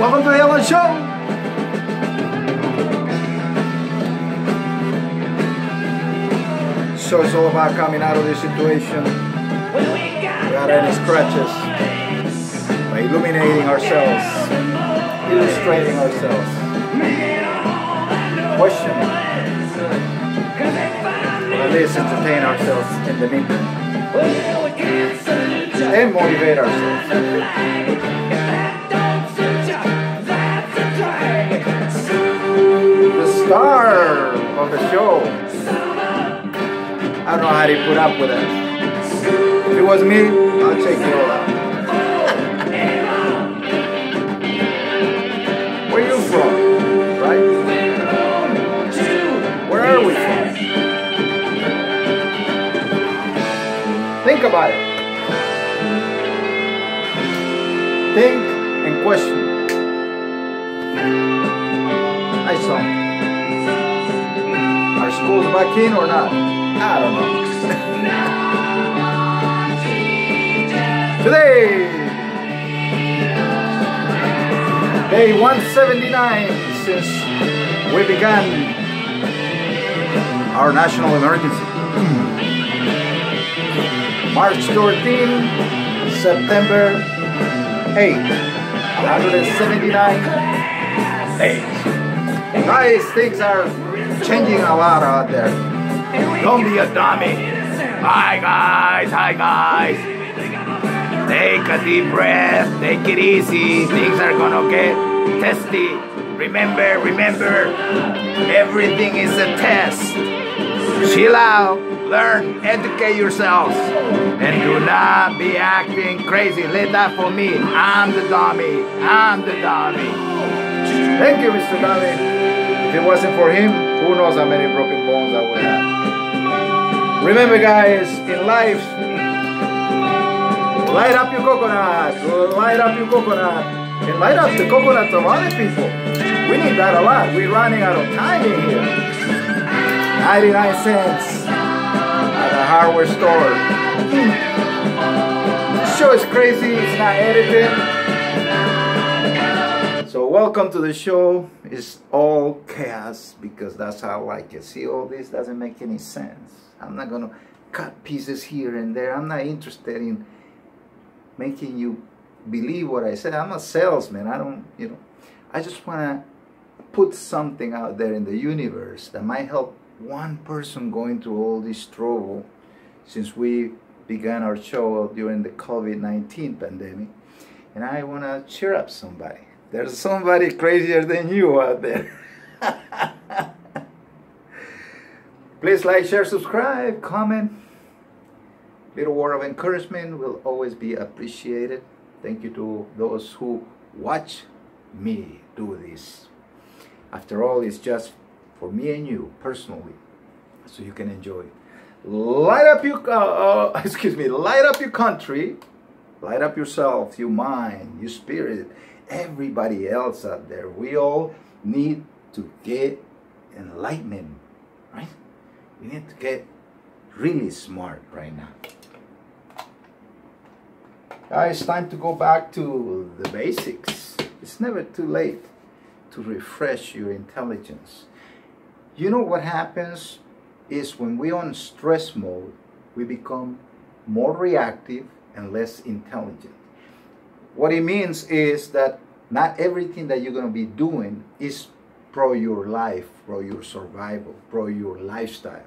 Welcome to the Ellen Show. So it's all about coming out of this situation without any scratches, by illuminating ourselves, illustrating ourselves, questioning, or at least entertain ourselves in the meantime, and motivate ourselves. The star of the show. I don't know how to put up with it. If it was me, I'll check you all out. Where are you from? Right? Where are we from? Think about it. Think and question. Nice song. Are schools back in or not? I don't know. Today, day 179 since we began our national emergency. March 13, September 8, 179 days. Guys, things are changing a lot out there. Don't be a dummy. Hi guys, take a deep breath, take it easy. Things are gonna get testy. Remember, everything is a test. Chill out, learn, educate yourselves, and do not be acting crazy. Let that for me. I'm the dummy. Thank you, Mr. Dummy. If it wasn't for him, who knows how many broken bones I would have. Remember guys, in life, light up your coconut, light up your coconut, and light up the coconuts of other people. We need that a lot. We're running out of time in here. 99 cents at a hardware store. The show is crazy, it's not edited. So welcome to the show. It's all chaos because that's how I like it. See, all this doesn't make any sense. I'm not gonna cut pieces here and there. I'm not interested in making you believe what I said. I'm a salesman. I don't, I just wanna put something out there in the universe that might help one person going through all this trouble since we began our show during the COVID-19 pandemic. And I wanna cheer up somebody. There's somebody crazier than you out there. Please like, share, subscribe, comment. Little word of encouragement will always be appreciated. Thank you to those who watch me do this. After all, it's just for me and you personally, so you can enjoy it. Light up your, light up your country, light up yourself, your mind, your spirit, everybody else out there. We all need to get enlightenment, right? We need to get really smart right now. Guys, time to go back to the basics. It's never too late to refresh your intelligence. You know what happens is when we're on stress mode, we become more reactive and less intelligent. What it means is that not everything that you're going to be doing is pro your life, pro your survival, pro your lifestyle.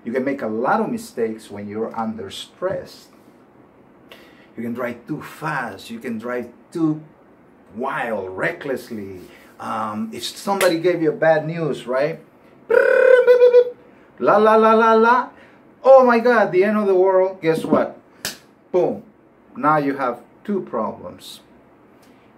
You can make a lot of mistakes when you're under stress. You can drive too fast. You can drive too wild, recklessly. If somebody gave you bad news, right? La la la la la. Oh my God, the end of the world. Guess what? Boom. Now you have two problems.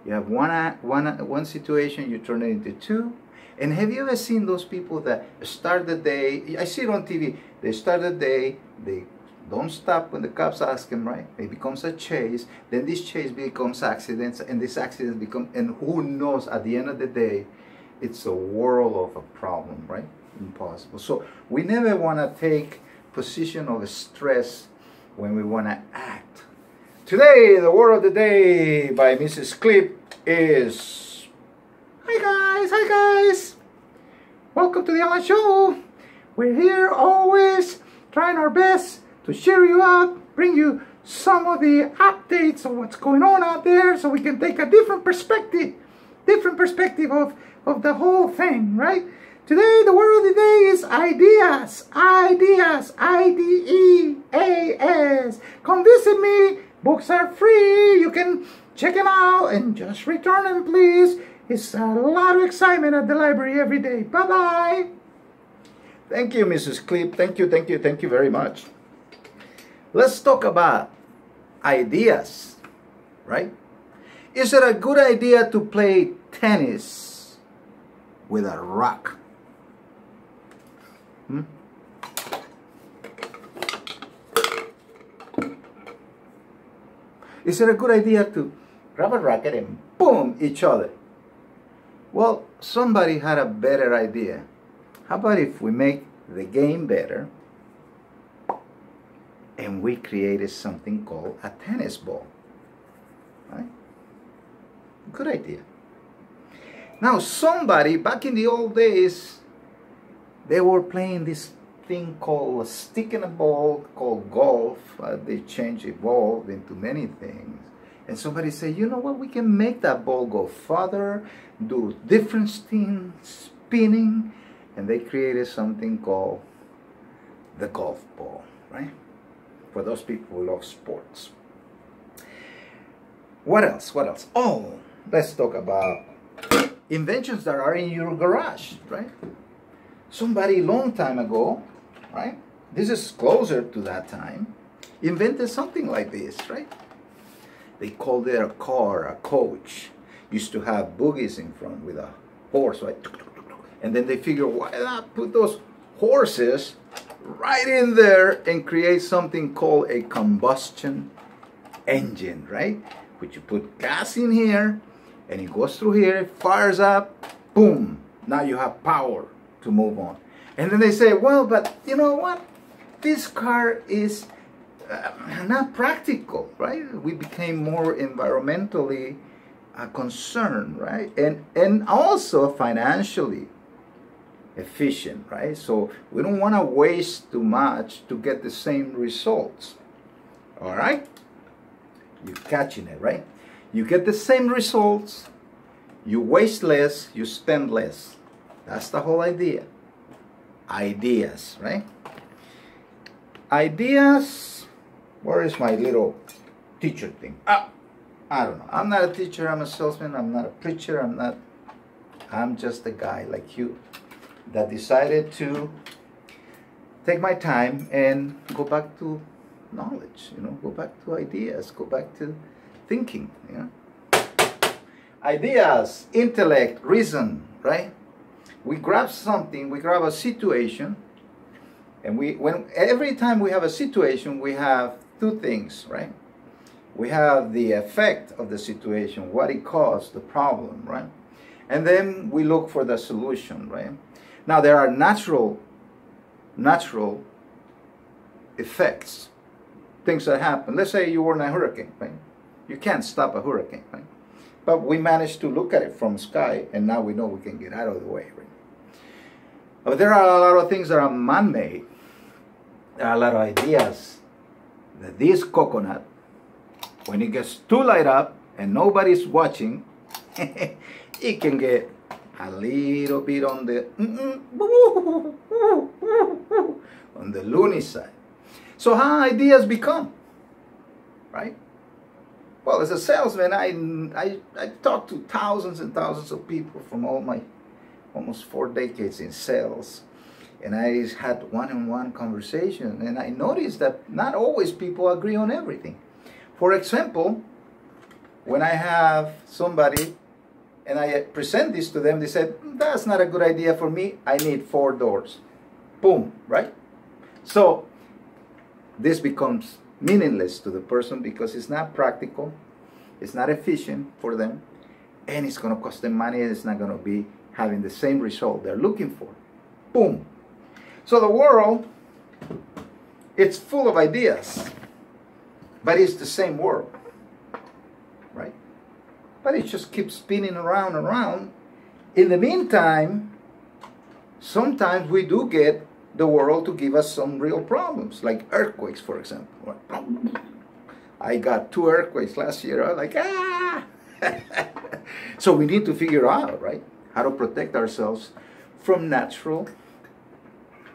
You have one situation, you turn it into two. And have you ever seen those people that start the day, I see it on TV, they start the day, they don't stop when the cops ask them, right? It becomes a chase, then this chase becomes accidents, and this accident becomes, and who knows, at the end of the day, it's a world of a problem, right? Impossible. So we never want to take position of stress when we want to act. Today, the word of the day by Mrs. Clip is Hi guys! Welcome to the Alan Show. We're here always trying our best to cheer you up, bring you some of the updates of what's going on out there so we can take a different perspective of the whole thing, right? Today, the word of the day is ideas. Ideas. I-D-E-A-S. Come visit me. Books are free. You can check them out and just return them, please. It's a lot of excitement at the library every day. Bye-bye. Thank you, Mrs. Clip. Thank you very much. Let's talk about ideas, right? Is it a good idea to play tennis with a rock? Is it a good idea to grab a racket and boom each other? Well, somebody had a better idea. How about if we make the game better and we created something called a tennis ball? Right? Good idea. Now somebody, back in the old days, they were playing this thing called a stick and a ball called golf. They evolved into many things. And somebody said, you know what, we can make that ball go farther, do different things, spinning, and they created something called the golf ball, right? For those people who love sports. What else? What else? Oh, let's talk about inventions that are in your garage, right? Somebody long time ago, right? This is closer to that time, invented something like this, right? They called it a car, a coach. Used to have bogies in front with a horse, right? And then they figured, why not put those horses right in there and create something called a combustion engine, right? Which you put gas in here, and it goes through here, it fires up, boom, now you have power to move on. And then they say, well, but you know what? This car is not practical, right? We became more environmentally concerned, right? And also financially efficient, right? So we don't want to waste too much to get the same results. All right? You're catching it, right? You get the same results, you waste less, you spend less. That's the whole idea. Ideas, right? Ideas. Where is my little teacher thing? I don't know. I'm not a teacher, I'm a salesman, I'm not a preacher, I'm just a guy like you that decided to take my time and go back to knowledge, you know, go back to ideas, go back to thinking, you know. Ideas, intellect, reason, right? We grab something, we grab a situation, and every time we have a situation, we have two things, right? We have the effect of the situation, what it caused, the problem, right? And then we look for the solution, right? Now there are natural effects, things that happen. Let's say you were in a hurricane, right? You can't stop a hurricane, right? But we managed to look at it from sky, and now we know we can get out of the way, right? But there are a lot of things that are man-made. There are a lot of ideas that this coconut, when it gets too light up and nobody's watching, it can get a little bit on the loony side. So how ideas become, right? Well, as a salesman, I talk to thousands and thousands of people from all my almost 4 decades in sales. And I had one-on-one conversation, and I noticed that not always people agree on everything. For example, when I have somebody and I present this to them, they said, that's not a good idea for me, I need 4 doors. Boom, right? So this becomes meaningless to the person because it's not practical, it's not efficient for them, and it's going to cost them money, and it's not going to be having the same result they're looking for. Boom. So the world, it's full of ideas, but it's the same world, right? But it just keeps spinning around and around, In the meantime, sometimes we do get the world to give us some real problems, like earthquakes, for example. I got 2 earthquakes last year. I was like, ah! So we need to figure out, right, how to protect ourselves from natural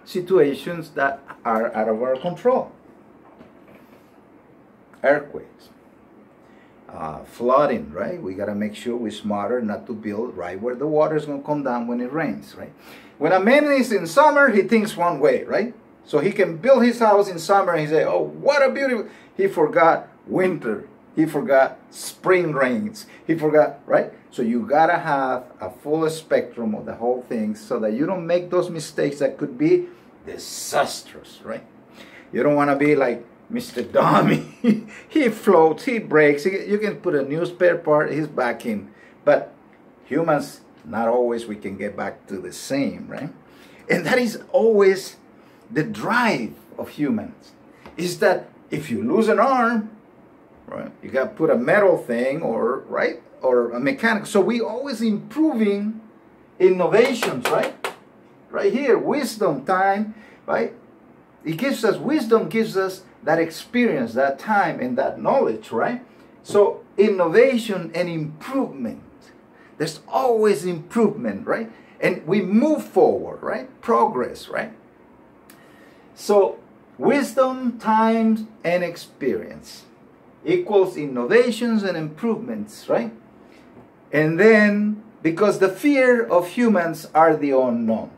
situations that are out of our control. Earthquakes. Flooding, right? We got to make sure we're smarter not to build right where the water is going to come down when it rains, right? When a man is in summer, he thinks one way, right? So he can build his house in summer and he say, oh, what a beautiful... He forgot winter. He forgot spring rains. He forgot, right? So you got to have a full spectrum of the whole thing so that you don't make those mistakes that could be disastrous, right? You don't want to be like Mr. Dummy. He floats, he breaks. You can put a new spare part, he's back in. But humans, not always we can get back to the same, right? And that is always the drive of humans. Is that if you lose an arm, right, you got to put a metal thing or, right, or a mechanical. So we always improving innovations, right? Right here, wisdom time, right? It gives us, wisdom gives us that experience, that time, and that knowledge, right? So innovation and improvement. There's always improvement, right? And we move forward, right? Progress, right? So wisdom, time, and experience equals innovations and improvements, right? And then, because the fear of humans are the unknown.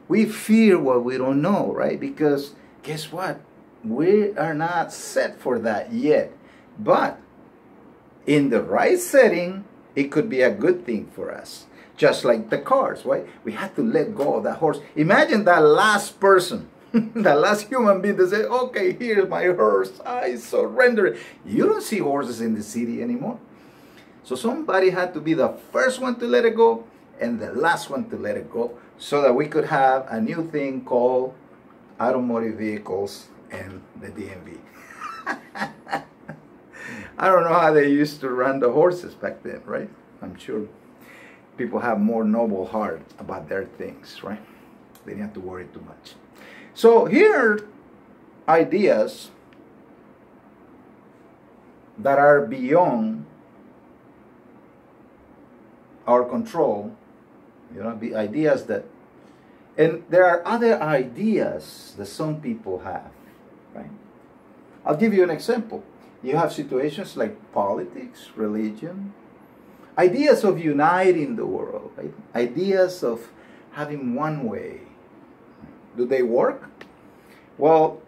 We fear what we don't know, right? Because guess what? We are not set for that yet. But in the right setting, it could be a good thing for us. Just like the cars, right? We had to let go of that horse. Imagine that last person, the last human being that said, okay, here's my horse, I surrender it. You don't see horses in the city anymore. So somebody had to be the first one to let it go and the last one to let it go so that we could have a new thing called automotive vehicles and the DMV. I don't know how they used to run the horses back then, right? I'm sure people have more noble heart about their things, right? They didn't have to worry too much. So here are ideas that are beyond our control, you know, the ideas that, and there are other ideas that some people have, right? I'll give you an example. You have situations like politics, religion, ideas of uniting the world, right? Ideas of having one way. Do they work? Well,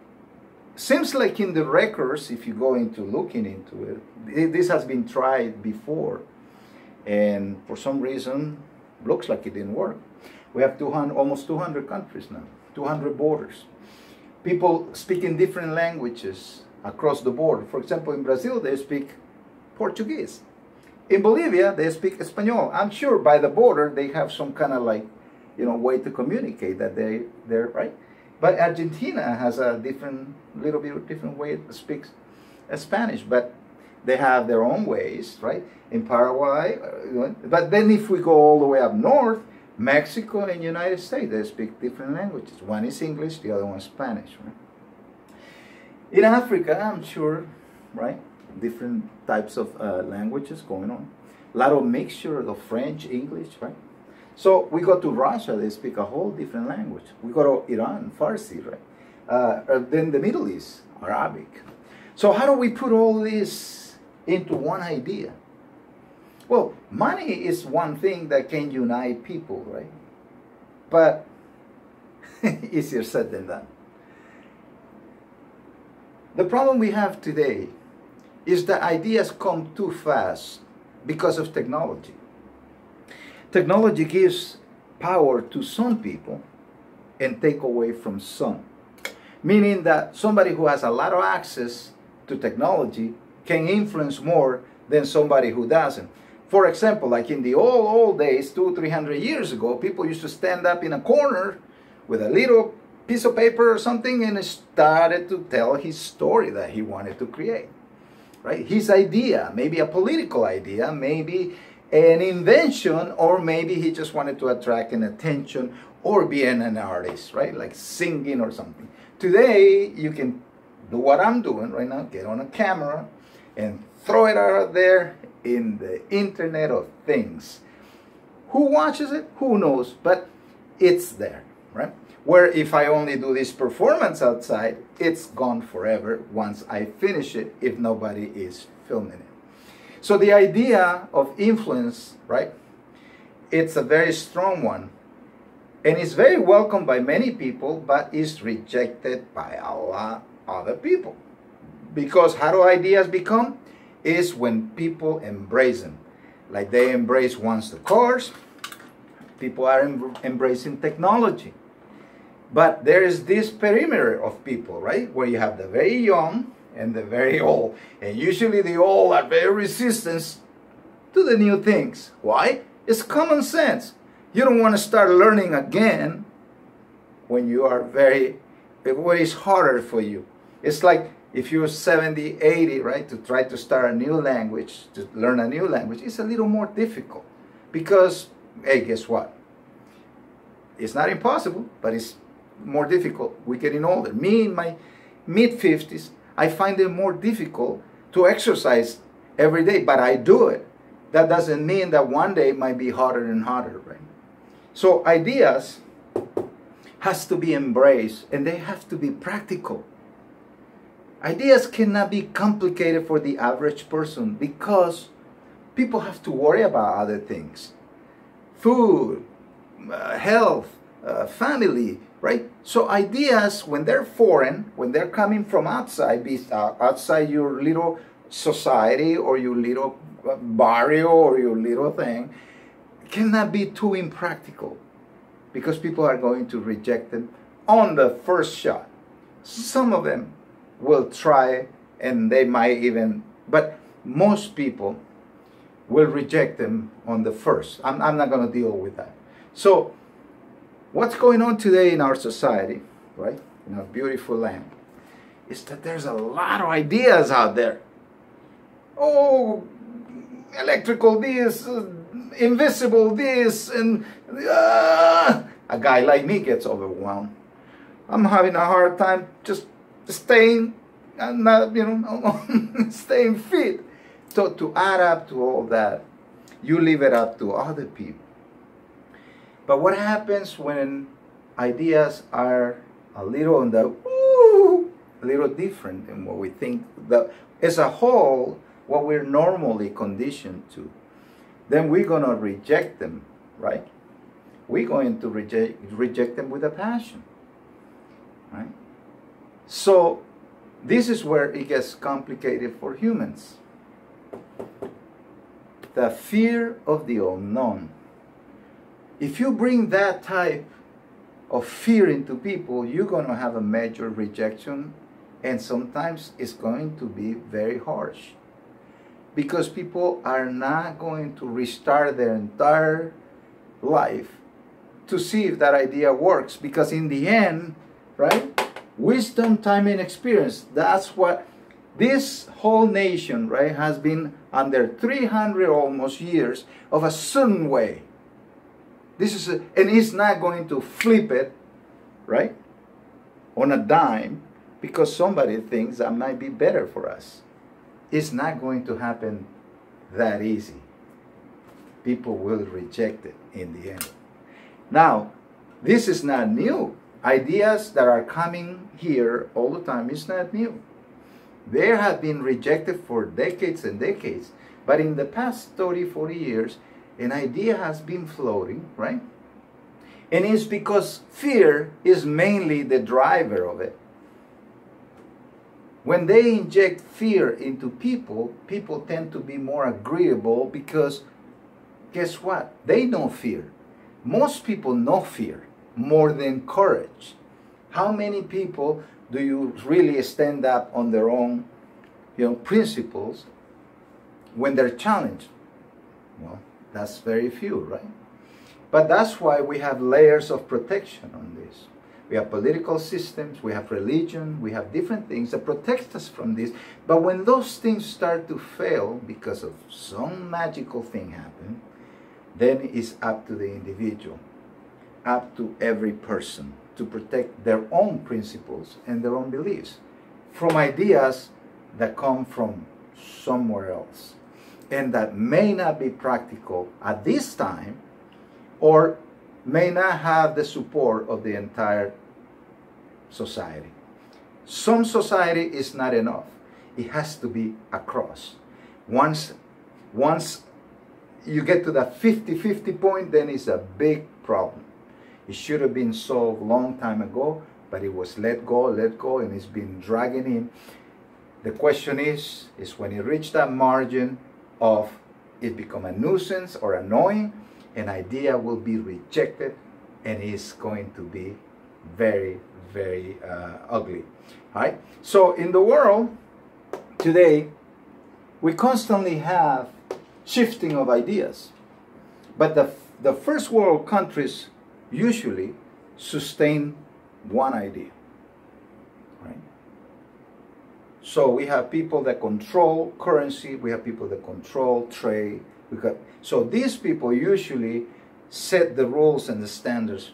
seems like in the records, if you go into looking into it, this has been tried before. And for some reason, looks like it didn't work. We have almost 200 countries now, 200 borders. People speaking different languages across the border. For example, in Brazil, they speak Portuguese. In Bolivia, they speak Espanol. I'm sure by the border, they have some kind of like, you know, way to communicate that they're right. But Argentina has a little bit different way it speaks Spanish, but they have their own ways, right? In Paraguay, but then if we go all the way up north, Mexico and United States, they speak different languages. One is English, the other one is Spanish, right? In Africa, I'm sure, right? Different types of languages going on. A lot of mixture of French, English, right? So we go to Russia, they speak a whole different language. We go to Iran, Farsi, right? Then the Middle East, Arabic. So how do we put all this into one idea? Well, money is one thing that can unite people, right? But easier said than done. The problem we have today is that ideas come too fast because of technology. Technology gives power to some people and take away from some. Meaning that somebody who has a lot of access to technology can influence more than somebody who doesn't. For example, like in the old days, 200-300 years ago, people used to stand up in a corner with a little piece of paper or something and started to tell his story that he wanted to create. Right? His idea, maybe a political idea, maybe an invention, or maybe he just wanted to attract an attention or being an artist, right? Like singing or something. Today, you can do what I'm doing right now, get on a camera and throw it out there in the Internet of Things. Who watches it? Who knows? But it's there, right? Where if I only do this performance outside, it's gone forever once I finish it if nobody is filming it. So the idea of influence, right? It's a very strong one. And it's very welcomed by many people, but is rejected by a lot of other people. Because how do ideas become? Is when people embrace them. Like they embrace once the cars, people are embracing technology. But there is this perimeter of people, right? Where you have the very young and the very old. And usually the old are very resistant to the new things. Why? It's common sense. You don't want to start learning again when you are when it's harder for you. It's like if you're 70, 80, right, to try to start a new language, to learn a new language, it's a little more difficult. Because, hey, guess what? It's not impossible, but it's more difficult. We're getting older. Me in my mid-50s, I find it more difficult to exercise every day, but I do it. That doesn't mean that one day it might be harder and harder, right? So ideas has to be embraced, and they have to be practical. Ideas cannot be complicated for the average person because people have to worry about other things. Food, health, family, right? So ideas, when they're foreign, when they're coming from outside, outside your little society or your little barrio or your little thing, cannot be too impractical because people are going to reject them on the first shot. Some of them will try and they might even, but most people will reject them on the first. I'm not going to deal with that. So what's going on today in our society, right, in our beautiful land, is that there's a lot of ideas out there. Oh, electrical this, invisible this, and a guy like me gets overwhelmed. I'm having a hard time just staying, not, staying fit. So to add up to all that, you leave it up to other people. But what happens when ideas are a little on the a little different than what we think that as a whole, what we're normally conditioned to, then we're going to reject them, right? We're going to reject them with a passion, right? So this is where it gets complicated for humans. The fear of the unknown. If you bring that type of fear into people, you're going to have a major rejection, and sometimes it's going to be very harsh. Because people are not going to restart their entire life to see if that idea works. Because in the end, right, wisdom, time, and experience, that's what this whole nation, right, has been under 300 almost years of a certain way. This is and it's not going to flip it, right, on a dime because somebody thinks that might be better for us. It's not going to happen that easy. People will reject it in the end. Now, this is not new. Ideas that are coming here all the time is not new. They have been rejected for decades and decades. But in the past 30, 40 years, an idea has been floating, right? And it's because fear is mainly the driver of it. When they inject fear into people, people tend to be more agreeable because, guess what? They know fear. Most people know fear more than courage. How many people do you really stand up on their own, principles when they're challenged? Well, that's very few, right? But that's why we have layers of protection on this. we have political systems, we have religion, we have different things that protect us from this. But when those things start to fail because of some magical thing happen, then it's up to the individual, up to every person to protect their own principles and their own beliefs from ideas that come from somewhere else and that may not be practical at this time or may not have the support of the entire society. Some society is not enough. It has to be across. Once you get to that 50-50 point, then it's a big problem. It should have been solved long time ago, but it was let go, and it's been dragging in. The question is when it reached that margin of it become a nuisance or annoying, an idea will be rejected and it's going to be very, very ugly. All right? So in the world today, we constantly have shifting of ideas. But the first world countries usually sustain one idea. Right? So we have people that control currency, we have people that control trade. So these people usually set the rules and the standards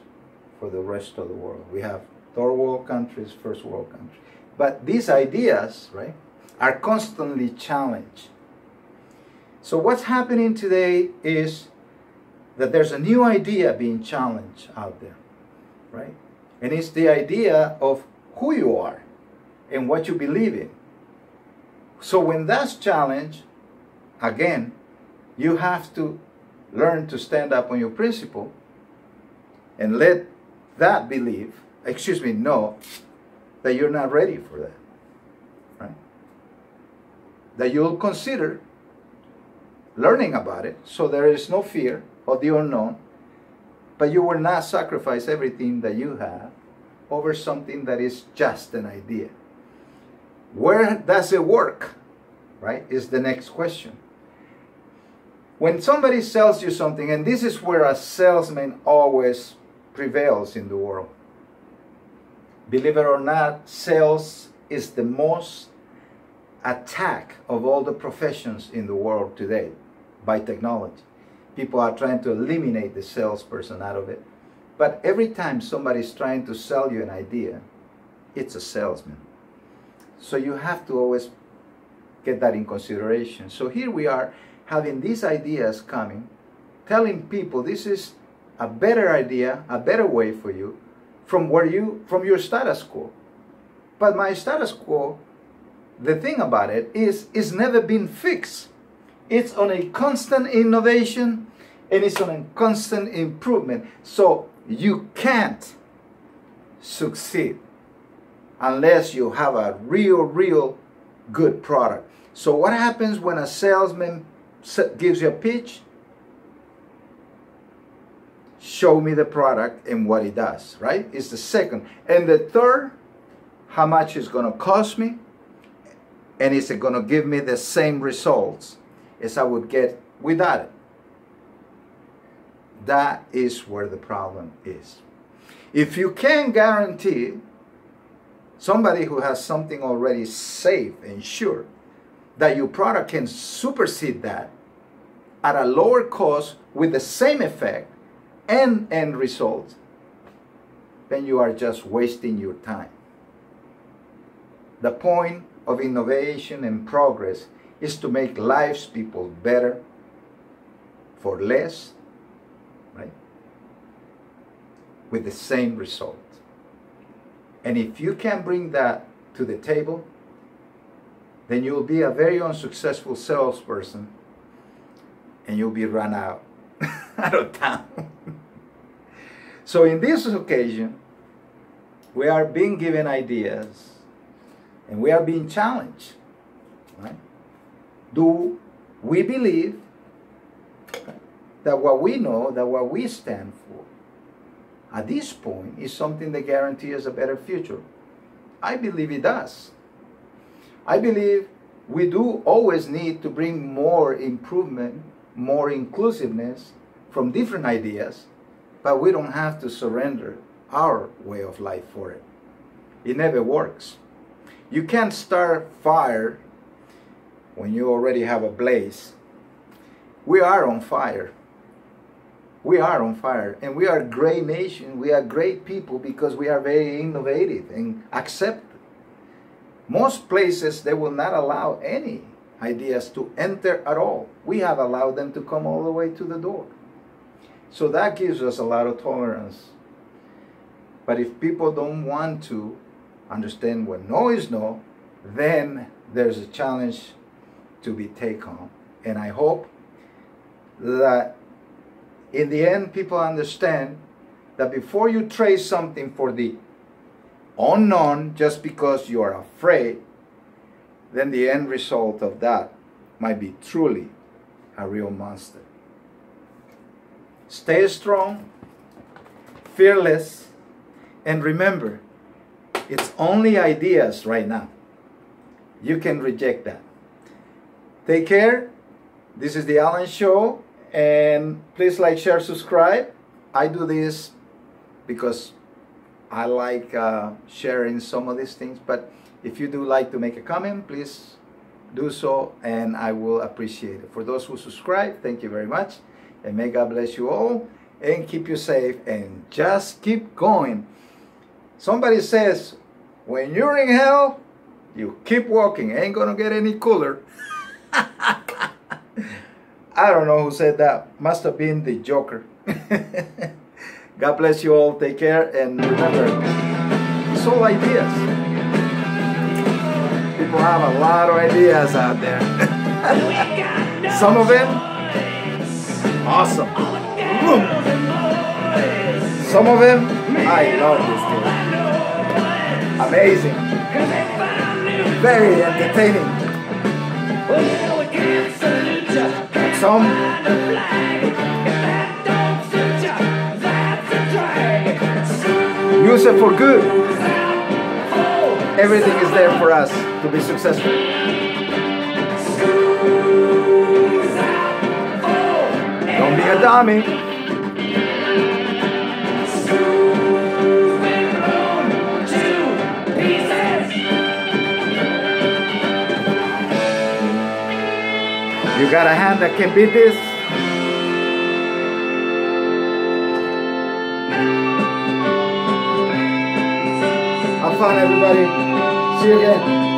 for the rest of the world. We have third world countries, first world countries. But these ideas, right, are constantly challenged. So what's happening today is that there's a new idea being challenged out there, right? And it's the idea of who you are and what you believe in. So when that's challenged, again, you have to learn to stand up on your principle and let that belief, know that you're not ready for that, right? That you'll consider learning about it so there is no fear of the unknown, but you will not sacrifice everything that you have over something that is just an idea. Where does it work, right, is the next question. When somebody sells you something, and this is where a salesman always prevails in the world. Believe it or not, sales is the most attacked of all the professions in the world today by technology. People are trying to eliminate the salesperson out of it. But every time somebody's trying to sell you an idea, it's a salesman. So you have to always get that in consideration. So here we are having these ideas coming, telling people this is a better idea, a better way for you from your status quo. But my status quo, the thing about it is it's never been fixed. It's on a constant innovation and it's on a constant improvement. So you can't succeed unless you have a real good product. So what happens when a salesman gives you a pitch? Show me the product and what it does, right? It's the second. And the third, how much it's going to cost me, and is it going to give me the same results as I would get without it? That is where the problem is. If you can guarantee somebody who has something already safe and sure that your product can supersede that at a lower cost with the same effect and end result, then you are just wasting your time. The point of innovation and progress is to make lives people better for less, right? With the same result. And if you can bring that to the table, then you'll be a very unsuccessful salesperson and you'll be run out of town. So in this occasion, we are being given ideas and we are being challenged, right? Do we believe that what we know, that what we stand for at this point is something that guarantees a better future? I believe it does. I believe we do always need to bring more improvement, more inclusiveness from different ideas, but we don't have to surrender our way of life for it. It never works. You can't start fire when you already have a blaze. We are on fire. We are on fire, and we are a great nation. We are great people because we are very innovative and accept. Most places, they will not allow any ideas to enter at all. We have allowed them to come all the way to the door. So that gives us a lot of tolerance. But if people don't want to understand what no is no, then there's a challenge to be taken on. And I hope that in the end, people understand that before you trade something for the unknown just because you are afraid, then the end result of that might be truly a real monster. Stay strong, fearless, and remember, it's only ideas right now. You can reject that. Take care. This is the Alan Show. And please like, share, subscribe. I do this because I like sharing some of these things. But if you do like to make a comment, please do so, and I will appreciate it. For those who subscribe, thank you very much. And may God bless you all and keep you safe and just keep going. Somebody says, when you're in hell, you keep walking. Ain't gonna get any cooler. I don't know who said that. Must have been the Joker. God bless you all. Take care. And remember, it's all ideas. People have a lot of ideas out there. Some of them, awesome. Some of them, I love this thing. Amazing. Very entertaining. Some use it for good. Everything is there for us to be successful. Don't be a dummy. You got a hand that can beat this? Have fun, everybody. See you again.